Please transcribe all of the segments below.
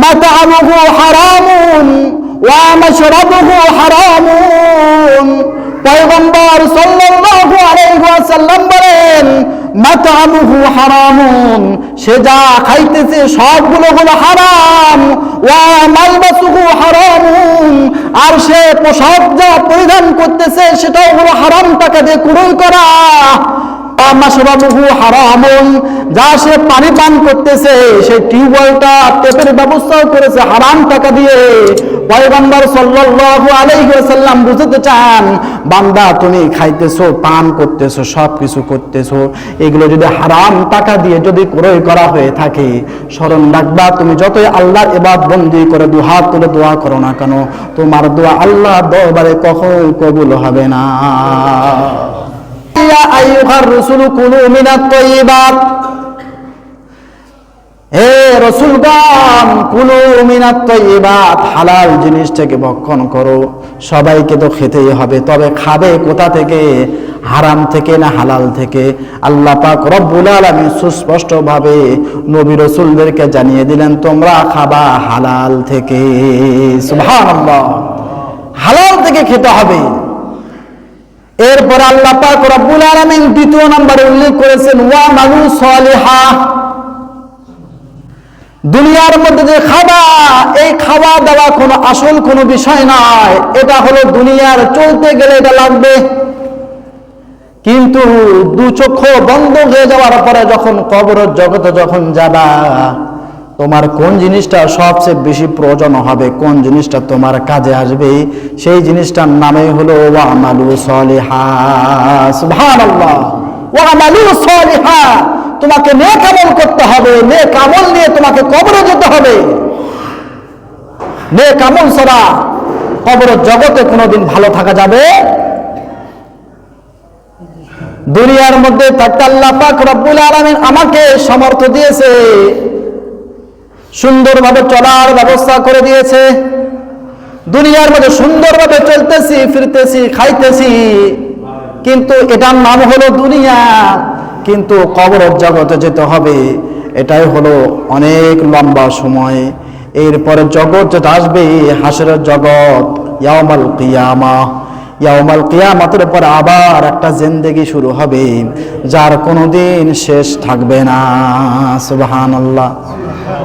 মাতআমুহু হারামুন ওয়া মাশরাবুহু হারামুন। পয়গম্বর সাল্লাল্লাহু আলাইহি ওয়াসাল্লাম বলেন, মাতআমুহু হারামুন, সে যা খাইতেছে সবগুলো হলো হারাম। ওয়া মালবাসুহু হারামুন, আর সে পোশাক যা পরিধান করতেছে সেটাও হলো হারাম টাকা দিয়ে ক্রয় করা। মাশরাবুহু হারামুন, যা সে পানি পান করতেছে সেই টিউবওয়েলটা টেপের ব্যবস্থাও করেছে হারাম টাকা দিয়ে। পয়গম্বর সাল্লাল্লাহু আলাইহি ওয়াসাল্লাম বুঝাতে চান, বান্দা তুমি খাইতেছো, পান করতেছো, সব কিছু করতেছো, এগুলো যদি হারাম টাকা দিয়ে যদি ক্রয় করা হয়ে থাকে, স্মরণ রাখবা তুমি যতই আল্লাহর ইবাদত বন্দি করে দুহাত তুলে দোয়া করো না কেন, তোমার দোয়া আল্লাহর দরবারে কখনোই কবুল হবে না। ইয়া আইয়ুহার রাসূলু কুলু মিনাত তাইয়্যিবাত, হে রাসূলগণ, কুলু মিনাত তাইয়্যিবাত, হালাল জিনিস থেকে ভক্ষণ করো। সবাইকে তো খেতেই হবে, তবে খাবে কোথা থেকে? হারাম থেকে না হালাল থেকে? আল্লাহ পাক রব্বুল আলামিন সুস্পষ্ট ভাবে নবী রাসূলদেরকে জানিয়ে দিলেন, তোমরা খাবা হালাল থেকে। সুবহানাল্লাহ, হালাল থেকে খেতে হবে। এরপর আল্লাহ পাক রব্বুল আলামিন দ্বিতীয় নম্বরে উল্লেখ করেছেন, ওয়া মালু সালিহা, দুনিয়ার মধ্যে যে খাওয়া, এই খাওয়া দাওয়া কোনো আসল কোনো বিষয় নয়, এটা হলো দুনিয়ার চলতে গেলে এটা লাগবে, কিন্তু দু চক্ষু বন্ধ হয়ে যাওয়ার পরে যখন কবরের জগতে যখন যাবা, তোমার কোন জিনিসটা সবচেয়ে বেশি প্রয়োজন হবে, কোন জিনিসটা তোমার কাজে আসবে, সেই জিনিসটার নামে হলো ওয়া আমালু সালিহা। সুবহানাল্লাহ, ওয়া আমালু সালিহা, তোমাকে নেক আমল করতে হবে, নেক আমল নিয়ে তোমাকে কবরে যেতে হবে। নেক আমল ছাড়া কবরের জগতে কোনোদিন ভালো থাকা যাবে? দুনিয়ার মধ্যে থাকতে আল্লাহ পাক রব্বুল আলামিন আমাকে সামর্থ্য দিয়েছে, সুন্দরভাবে চলার ব্যবস্থা করে দিয়েছে, দুনিয়ার মধ্যে সুন্দরভাবে চলতেছি, ফিরতেছি, খাইতেছি, কিন্তু এটার নাম হলো দুনিয়া। কিন্তু কবরের জগতে যেতে হবে, এটাই হলো অনেক লম্বা সময়। এরপরে জগৎ যেটা আসবে, হাসরের জগৎ, ইয়াউমাল কিয়ামাহ, ইয়াউমাল কিয়ামতের পর আবার একটা জিন্দেগি শুরু হবে, যার কোনোদিন শেষ থাকবে না। সুবহানাল্লাহ।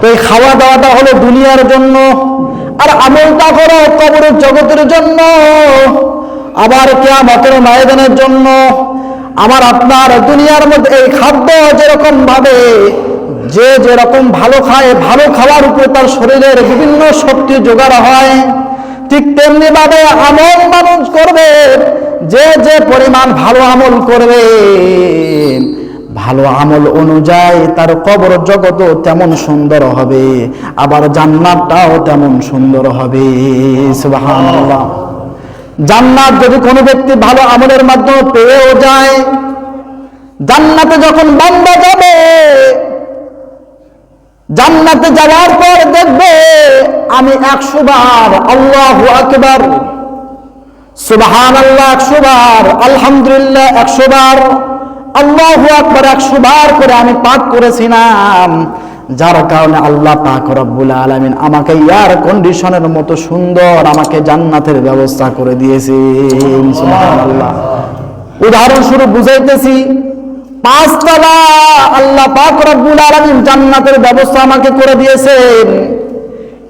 তো এই খাওয়া দাওয়াটা হলো দুনিয়ার জন্য, আর আমলটা করো কবরের জগতের জন্য, আবার কিয়ামতের ময়দানের জন্য। আমার আপনার দুনিয়ার মধ্যে এই খাদ্য যেরকম ভাবে যে যেরকম ভালো খায়, ভালো খাওয়ার উপর তার শরীরের বিভিন্ন শক্তি জোগাড় হয়, ঠিক তেমনি ভাবে আমল মানুষ করবে, যে যে পরিমাণ ভালো আমল করবে, ভালো আমল অনুযায়ী তার কবর জগৎও তেমন সুন্দর হবে, আবার জান্নাতটাও তেমন সুন্দর হবে। সুবহানাল্লাহ। জান্নাত যদি কোনো ব্যক্তি ভালো আমলের মাধ্যমে পেয়েও যায়, জান্নাতে যখন বান্দা যাবে, জান্নাতে যাওয়ার পর দেখবে আমি 100 বার আল্লাহু আকবার, সুবহানাল্লাহ 100 বার, আলহামদুলিল্লাহ 100 বার, আল্লাহু আকবার 100 বার করে আমি পাঠ করেছিলাম, যার কারণে আল্লাহ পাক রব্বুল আলামিন আমাকে এয়ার কন্ডিশনের মতো সুন্দর আমাকে জান্নাতের ব্যবস্থা করে দিয়েছেন। সুবহানাল্লাহ। উদাহরণস্বরূপ বুঝাইতেছি, 5 তলা আল্লাহ পাক রব্বুল আলামিন জান্নাতের ব্যবস্থা আমাকে করে দিয়েছেন,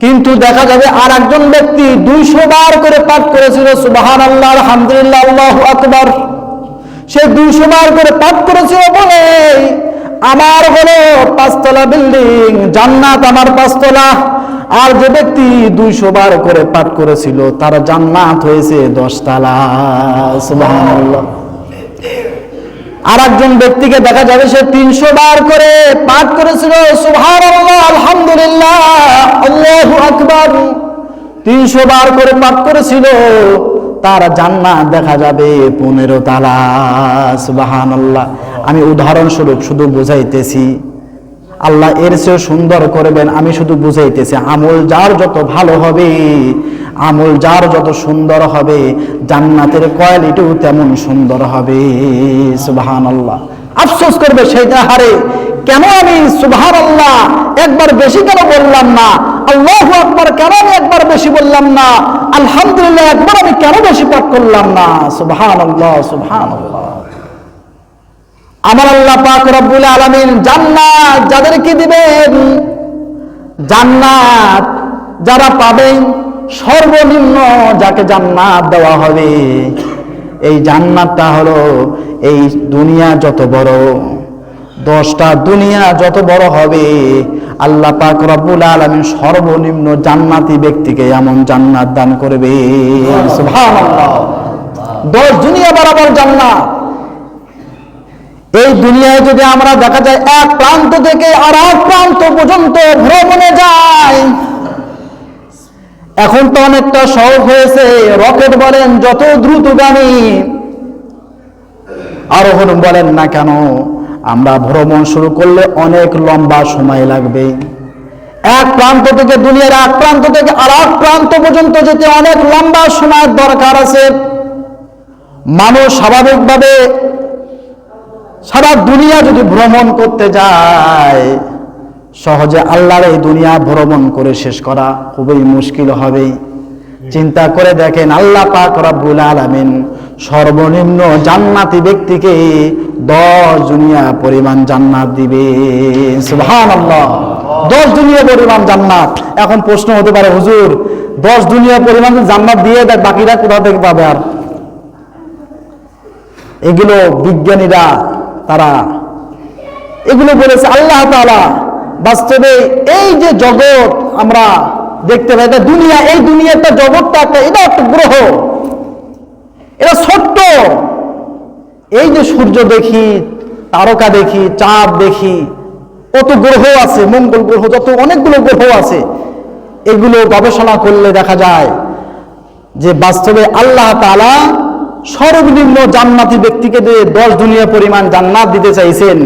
কিন্তু দেখা যাবে আর একজন ব্যক্তি 200 বার করে পাঠ করেছিল সুবহানাল্লাহ, আলহামদুলিল্লাহ, আল্লাহু আকবার। সে 200 বার করে পাঠ করেছিল বলে আমার হলো 5 তলা বিল্ডিং, জান্নাত আমার 5 তলা, আর যে ব্যক্তি 200 বার করে পাঠ করেছিল তার জান্নাত হয়েছে 10 তলা। সুবহানাল্লাহ। আর একজন ব্যক্তিকে দেখা যাবে সে 300 বার করে পাঠ করেছিল সুবহানাল্লাহ, আলহামদুলিল্লাহ, আল্লাহু আকবার, 300 বার করে পাঠ করেছিল, তার জান্নাত দেখা যাবে 15 তলা। সুবহানাল্লাহ। আমি উদাহরণস্বরূপ শুধু বুঝাইতেছি, আল্লাহ এর চেয়ে সুন্দর করবেন, আমি শুধু বুঝাইতেছি। আমল যার যত ভালো হবে, আমল যার যত সুন্দর হবে, জান্নাতের কোয়ালিটিও তেমন সুন্দর হবে। সুবহানাল্লাহ। আফসোস করবে সেই হারে কেন আমি সুবহানাল্লাহ একবার বেশি কেন বললাম না, আল্লাহু আকবার কেন আমি একবার বেশি বললাম না, আলহামদুলিল্লাহ একবার আমি কেন বেশি পাঠ করলাম না? সুবহানাল্লাহ সুবহানাল্লাহ। আমার আল্লাহ পাক রব্বুল আলামিন জান্নাত যাদেরকে দিবেন, জান্নাত যারা পাবেন, সর্বনিম্ন যাকে জান্নাত দেওয়া হবে, এই জান্নাতটা হলো এই দুনিয়া যত বড়, 10টা দুনিয়া যত বড় হবে, আল্লাহ পাক রব্বুল আলামিন সর্বনিম্ন জান্নাতি ব্যক্তিকে এমন জান্নাত দান করবে। সুবহানাল্লাহ। 10 দুনিয়া বরাবর জান্নাত। এই দুনিয়ায় যদি আমরা দেখা যায় এক প্রান্ত থেকে আর এক প্রান্ত পর্যন্ত ভ্রমণে যায়, এখন তো অনেকটা সহজ হয়েছে, রকেট বলেন যত দ্রুতগামী আরোহণ বলেন না কেন, আমরা ভ্রমণ শুরু করলে অনেক লম্বা সময় লাগবে। এক প্রান্ত থেকে দুনিয়ার এক প্রান্ত থেকে আর এক প্রান্ত পর্যন্ত যেতে অনেক লম্বা সময়ের দরকার আছে। মানুষ স্বাভাবিকভাবে সারা দুনিয়া যদি ভ্রমণ করতে যায়, সহজে আল্লাহর এই দুনিয়া ভ্রমণ করে শেষ করা খুবই মুশকিল হবে। চিন্তা করে দেখেন, আল্লাহ পাক রব্বুল আলামিন সর্বনিম্ন জান্নাতি ব্যক্তিকে 10 দুনিয়া পরিমাণ জান্নাত দিবে। সুবহানাল্লাহ। 10 দুনিয়া পরিমাণ জান্নাত। এখন প্রশ্ন হতে পারে, হুজুর 10 দুনিয়া পরিমাণ জান্নাত দিয়ে দেয়, বাকিরা কোথা থেকে পাবে? আর এগুলো বিজ্ঞানীরা তারা এগুলো বলেছে। আল্লাহ তাআলা বাস্তবে এই যে জগৎ আমরা দেখতে পাই, এটা দুনিয়া, এই দুনিয়াটা জগৎটা একটা, এটা একটা গ্রহ, এটা ছোট্ট। এই যে সূর্য দেখি, তারকা দেখি, চাঁদ দেখি, কত গ্রহ আছে, মঙ্গল গ্রহ, যত অনেকগুলো গ্রহ আছে, এগুলো গবেষণা করলে দেখা যায় যে বাস্তবে আল্লাহ তাআলা সর্বনিম্ন জান্নাতি ব্যক্তিকে 10 দুনিয়া পরিমাণ জান্নাত দিতে চাইছেন।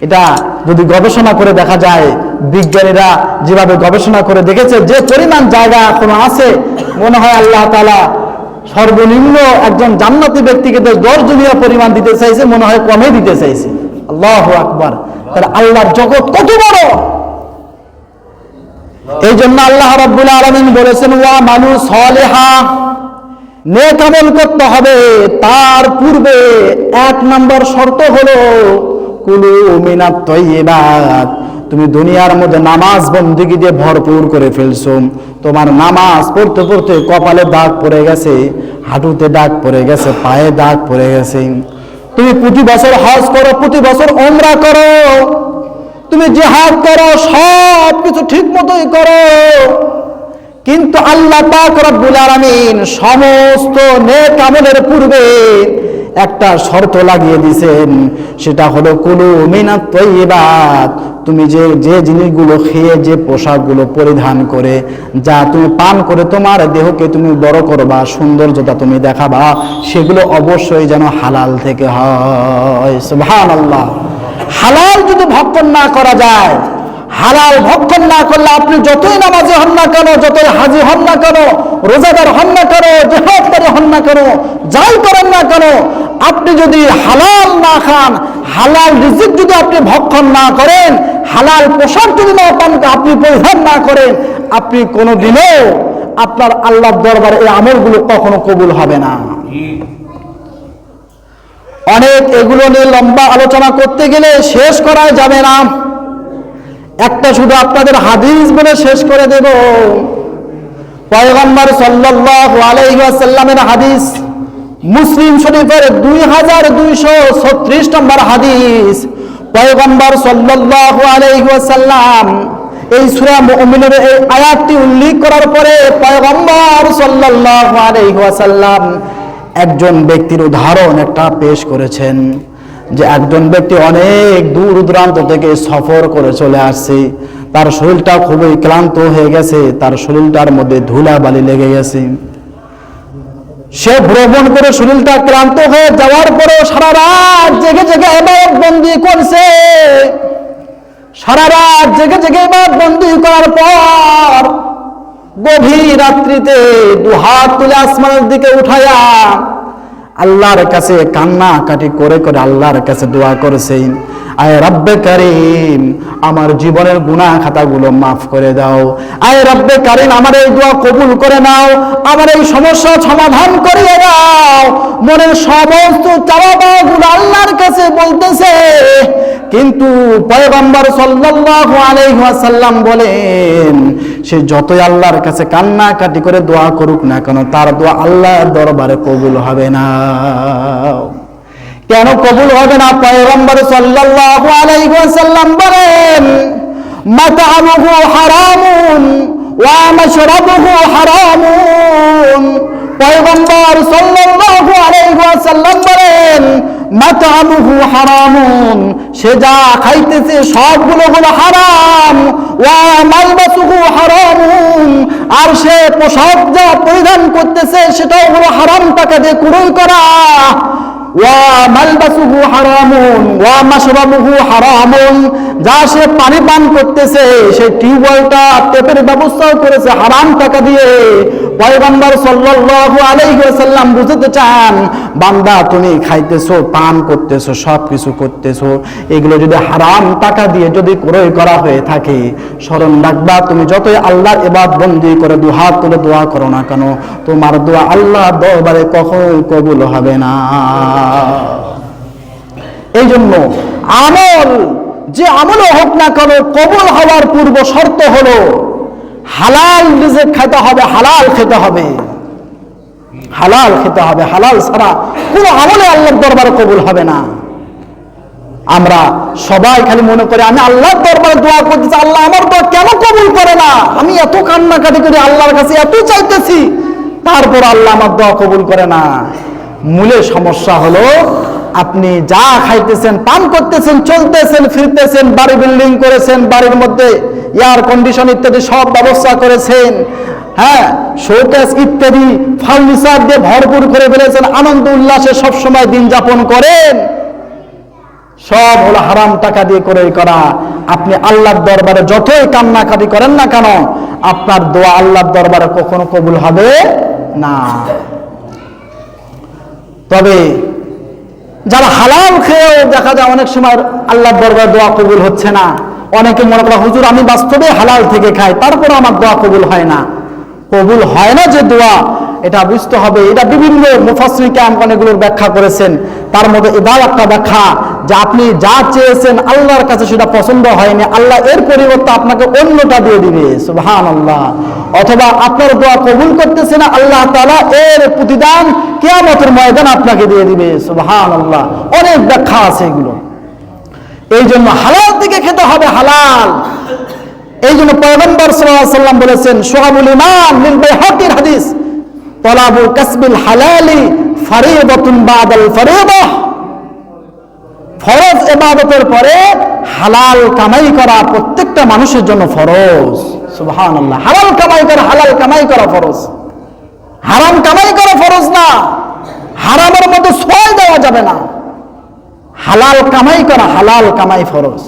এটা যদি গবেষণা করে দেখা যায়, বিজ্ঞানীরা যেভাবে গবেষণা করে দেখেছে, যে পরিমাণ জায়গা এখনো আছে, মনে হয় আল্লাহ তাআলা সর্বনিম্ন একজন জান্নাতি ব্যক্তিকে 10 দুনিয়া পরিমাণ দিতে চাইছে, মনে হয় কমে দিতে চাইছে। আল্লাহু আকবার। তাহলে আল্লাহর জগৎ কত বড়! এই জন্য আল্লাহ রাব্বুল আলামিন বলেছেন, ওয়া মানু সালিহা, নেক আমল করতে হবে। তার পূর্বে 1 নম্বর শর্ত হলো কুলু মিনাত তাইয়্যিবাত। তুমি দুনিয়ার মধ্যে নামাজ বন্দেগী দিয়ে ভরপুর করে ফেলছো, তোমার নামাজ পড়তে পড়তে কপালে দাগ পড়ে গেছে, হাঁটুতে দাগ পড়ে গেছে, পায়ে দাগ পড়ে গেছে। তুমি প্রতি বছর হজ করো, প্রতি বছর উমরা করো, তুমি জিহাদ করো, সব কিছু ঠিক মতোই করো, কিন্তু আল্লাহ পাক রব্বুল আলামিন সমস্ত নেক আমলের পূর্বে একটা শর্ত লাগিয়ে দিয়েছেন, সেটা হলো কুলু মিনাত তাইয়্যিবাত। তুমি যে জিনিসগুলো খেয়ে, যে পোশাকগুলো পরিধান করে, যা তুমি পান করে তোমার দেহকে তুমি বড় করবা, সৌন্দর্যতা তুমি দেখাবা, সেগুলো অবশ্যই যেন হালাল থেকে হয়। সুবহানাল্লাহ। হালাল যদি ভক্ষণ না করা যায়, হালাল ভক্ষণ না করলে আপনি যতই নামাজি হন না কেন, যতই হাজি হন না কেন, রোজাদার হন না কেন, জিহাদকারী হন না কেন, যাই করেন না কেন, আপনি যদি হালাল না খান, হালাল রিজিক যদি আপনি ভক্ষণ না করেন, হালাল পোশাক যদি না পান, আপনি পরিধান না করেন, আপনি কোনোদিনও আপনার আল্লাহর দরবারে এই আমলগুলো কখনো কবুল হবে না। অনেক এগুলো নিয়ে লম্বা আলোচনা করতে গেলে শেষ করা যাবে না। একটা শুধু আপনাদের হাদিস বলে শেষ করে দেব। পয়গম্বর সাল্লাল্লাহু আলাইহি ওয়াসাল্লামের হাদিস, মুসলিম শরীফের 2236 নম্বর হাদিস। পয়গম্বর সাল্লাল্লাহু আলাইহি ওয়াসাল্লাম এই সূরা মুমিনের এই আয়াতটি উল্লেখ করার পরে পয়গম্বর সাল্লাল্লাহু আলাইহি ওয়াসাল্লাম একজন ব্যক্তির উদাহরণ একটা পেশ করেছেন, যে একজন ব্যক্তি অনেক দূর দূরান্ত থেকে সফর করে চলে আসছে, তার শরীরটা খুবই ক্লান্ত হয়ে গেছে, তার শরীরটার মধ্যে ধুলাবালি লেগে গেছে। সে ভ্রমণ করে শরীরটা ক্লান্ত হয়ে যাওয়ার পরে সারা রাত জেগে জেগে ইবাদত বন্দি করছে। সারা রাত জেগে জেগে ইবাদত বন্দি করার পর গভীর রাত্রিতে 2 হাত তুলে আসমানের দিকে উঠায়া আল্লাহর কাছে কান্নাকাটি করে করে আল্লাহর কাছে দোয়া করেছেন, আয় রব্বে কারীম আমার জীবনের গুনাহ খাতাগুলো মাফ করে দাও। আয় রব্বে কারীম আমার এই দোয়া কবুল করে নাও, আমার এই সমস্যা সমাধান করিয়ে দাও। মনের সমস্ত চাওয়া পাওয়াগুলো আল্লাহর কাছে বলতেছে, কিন্তু পয়গম্বর সাল্লাল্লাহু আলাইহি ওয়াসাল্লাম বলেন সে যতই আল্লাহর কাছে কান্নাকাটি করে দোয়া করুক না কেন তার দোয়া আল্লাহর দরবারে কবুল হবে না। কেন কবুল হবে না? পয়গম্বর সাল্লাল্লাহু আলাইহি ওয়াসাল্লাম বলেন মাতআমুহু হারামুন ওয়া মাশরাবুহু হারামুন। পয়গম্বর সাল্লাল্লাহু আলাইহি ওয়াসাল্লাম বলেন মাতআমুহু হারামুন, সে যা খাইতেছে সবগুলো হলো হারাম। ওয়া মালবাসুহু হারামুন, আর সে পোশাক যা পরিধান করতেছে সেটাও হলো হারাম টাকা দিয়ে ক্রয় করা। ওয়া মালবাসুহু হারামুন ওয়া মাশরাবুহু হারামুন, যা সে পানি পান করতেছে সেই টিউবওয়েলটা টেপের ব্যবস্থাও করেছে হারাম টাকা দিয়ে। পয়গম্বর সাল্লাল্লাহু আলাইহি ওয়াসাল্লাম বুঝাতে চান বান্দা তুমি খাইতেছো পান করতেছো সবকিছু করতেছো, এগুলো যদি হারাম টাকা দিয়ে যদি ক্রয় করা হয়ে থাকে, স্মরণ রাখবা তুমি যতই আল্লাহর ইবাদত বন্দি করে দুহাত তুলে দোয়া করো না কেন তোমার দোয়া আল্লাহর দরবারে কখনোই কবুল হবে না। এই জন্য আমল যে আমলও হোক না কেন কবুল হওয়ার পূর্ব শর্ত হলো হালাল রিজিক খেতে হবে, হালাল খেতে হবে, হালাল খেতে হবে। হালাল ছাড়া কোনো আমলে আল্লাহর দরবারে কবুল হবে না। আমরা সবাই খালি মনে করি আমি আল্লাহর দরবারে দোয়া করতেছি, আল্লাহ আমার দোয়া কেন কবুল করে না? আমি এত কান্নাকাটি করি আল্লাহর কাছে এত চাইতেছি, তারপর আল্লাহ আমার দোয়া কবুল করে না। মূলে সমস্যা হলো আপনি যা খাইতেছেন পান করতেছেন চলতেছেন ফিরতেছেন, বাড়ি বিল্ডিং করেছেন, বাড়ির মধ্যে এয়ার কন্ডিশন ইত্যাদি সব ব্যবস্থা করেছেন, হ্যাঁ শোকেস ইত্যাদি ফার্নিচার দিয়ে ভরপুর করে ফেলেছেন, আনন্দ উল্লাসে সবসময় দিন যাপন করেন, সব হলো হারাম টাকা দিয়ে ক্রয় করা। আপনি আল্লাহর দরবারে যতই কান্নাকাটি করেন না কেন আপনার দোয়া আল্লাহর দরবারে কখনো কবুল হবে না। তবে যারা হালাল খেয়েও দেখা যায় অনেক সময় আল্লাহর দরবারে দোয়া কবুল হচ্ছে না, অনেকে মনে করে হুজুর আমি বাস্তবে হালাল থেকে খাই তারপর আমার দোয়া কবুল হয় না। কবুল হয় না যে দোয়া এটা বুঝতে হবে। এটা বিভিন্ন মুফাসসির কিরাম অনেকগুলোর ব্যাখ্যা করেছেন, তার মধ্যে এটাও একটা ব্যাখ্যা যে আপনি যা চেয়েছেন আল্লাহর কাছে সেটা পছন্দ হয়নি, আল্লাহ এর পরিবর্তে আপনাকে অন্যটা দিয়ে দিবে, সুবহানাল্লাহ। অথবা আপনার দোয়া কবুল করতেছে না, আল্লাহ তাআলা এর প্রতিদান কিয়ামতের ময়দানে আপনাকে দিয়ে দিবে, সুবহানাল্লাহ। অনেক ব্যাখ্যা আছে এগুলো। এই জন্য হালাল থেকে খেতে হবে, হালাল। এই জন্য পয়গম্বর সাল্লাল্লাহু আলাইহি ওয়াসাল্লাম বলেছেন শুআবুল ঈমান মিন বাইহাকির হাদিস তালাবুল কাসবিল হালালি ফরিদাতুন বাদাল ফরিদাহ, ফরজ ইবাদতের পরে হালাল কামাই করা প্রত্যেকটা মানুষের জন্য ফরজ, সুবহানাল্লাহ। হালাল কামাই করা, হালাল কামাই করা ফরজ, হারাম কামাই করা ফরজ না। হারামের মধ্যে ছোঁয়া দেওয়া যাবে না। হালাল কামাই করা, হালাল কামাই ফরজ।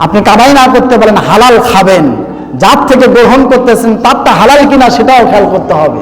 আপনি কামাই না করতে পারেন, হালাল খাবেন, যার থেকে গ্রহণ করতেছেন তারটা হালাল কিনা সেটাও খেয়াল করতে হবে।